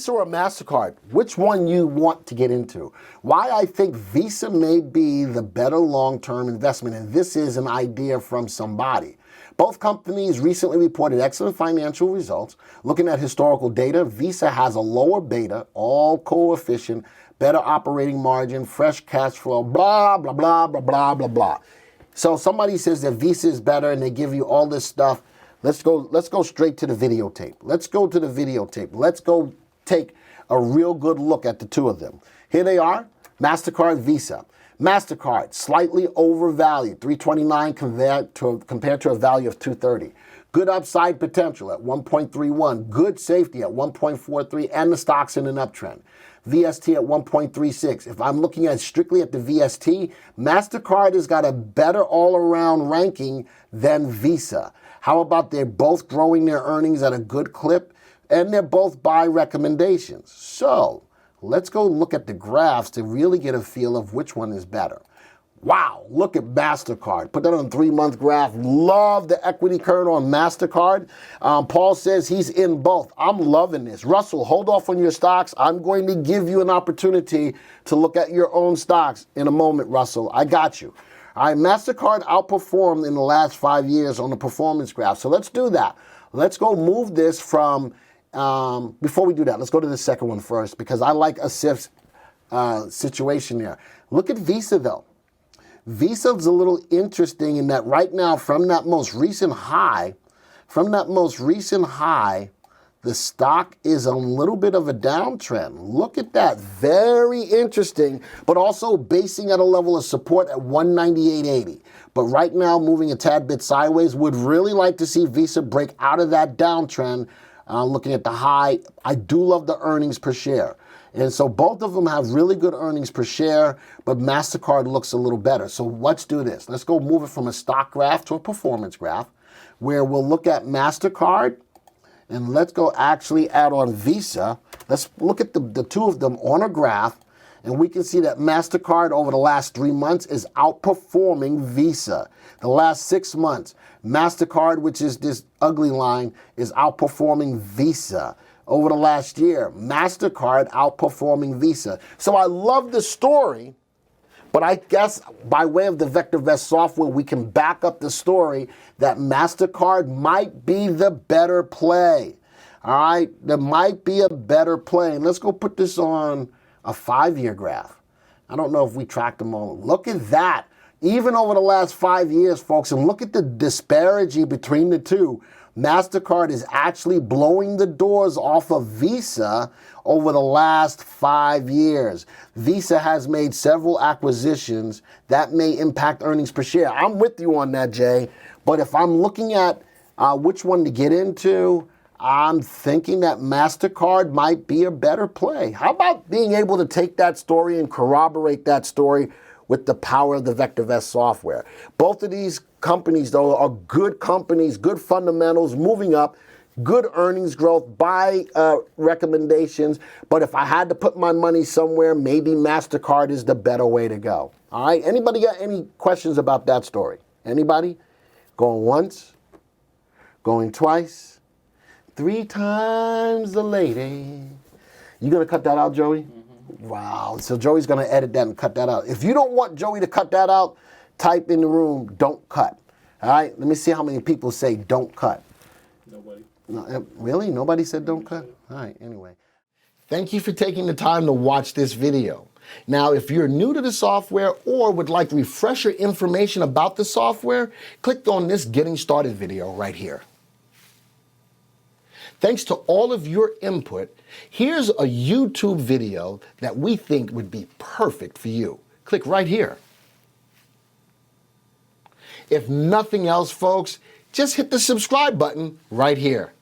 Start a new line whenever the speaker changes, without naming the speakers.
Visa or MasterCard, which one you want to get into? Why I think Visa may be the better long-term investment, and this is an idea from somebody. Both companies recently reported excellent financial results. Looking at historical data, Visa has a lower beta, all coefficient, better operating margin, fresh cash flow, blah, blah, blah, blah, blah, blah, blah. So somebody says that Visa is better and they give you all this stuff. Let's go straight to the videotape. Let's go to the videotape. Let's go take a real good look at the two of them. Here they are, MasterCard, Visa. MasterCard, slightly overvalued, $329 compared to a value of $230. Good upside potential at 1.31, good safety at 1.43, and the stock's in an uptrend. VST at 1.36. If I'm looking at strictly at the VST, MasterCard has got a better all-around ranking than Visa. How about they're both growing their earnings at a good clip, and they're both buy recommendations. So let's go look at the graphs to really get a feel of which one is better. Wow, look at MasterCard. Put that on a 3-month graph. Love the equity curve on MasterCard. Paul says he's in both. I'm loving this. Russell, hold off on your stocks. I'm going to give you an opportunity to look at your own stocks in a moment, Russell. I got you. All right, MasterCard outperformed in the last 5 years on the performance graph. So let's do that. Let's go move this from, before we do that, let's go to the second one first because I like a SIF's situation there. Look at Visa though. Visa's a little interesting in that right now from that most recent high, the stock is a little bit of a downtrend. Look at that, very interesting, but also basing at a level of support at 198.80. But right now moving a tad bit sideways. Would really like to see Visa break out of that downtrend. Looking at the high, I do love the earnings per share. And so both of them have really good earnings per share, but MasterCard looks a little better. So let's do this. Let's go move it from a stock graph to a performance graph where we'll look at MasterCard and let's go actually add on Visa. Let's look at the two of them on a graph and we can see that MasterCard over the last 3 months is outperforming Visa. The last 6 months, MasterCard, which is this ugly line, is outperforming Visa. Over the last year, MasterCard outperforming Visa. So I love the story, but I guess by way of the VectorVest software, we can back up the story that MasterCard might be the better play. All right, there might be a better play. And let's go put this on a 5-year graph. I don't know if we tracked them all. Look at that. Even over the last 5 years, folks, and look at the disparity between the two. MasterCard is actually blowing the doors off of Visa over the last 5 years. Visa has made several acquisitions that may impact earnings per share. I'm with you on that, Jay. But if I'm looking at which one to get into, I'm thinking that MasterCard might be a better play. How about being able to take that story and corroborate that story with the power of the VectorVest software? Both of these companies, though, are good companies, good fundamentals, moving up, good earnings growth, buy recommendations. But if I had to put my money somewhere, maybe MasterCard is the better way to go. All right, anybody got any questions about that story? Anybody? Going once, going twice, 3 times the lady. You gonna cut that out, Joey? Wow, so Joey's going to edit that and cut that out. If you don't want Joey to cut that out, type in the room, don't cut. All right, let me see how many people say don't cut.
Nobody.
No, really? Nobody said don't cut? All right, anyway. Thank you for taking the time to watch this video. Now, if you're new to the software or would like refresher information about the software, click on this Getting Started video right here. Thanks to all of your input, here's a YouTube video that we think would be perfect for you. Click right here. If nothing else, folks, just hit the subscribe button right here.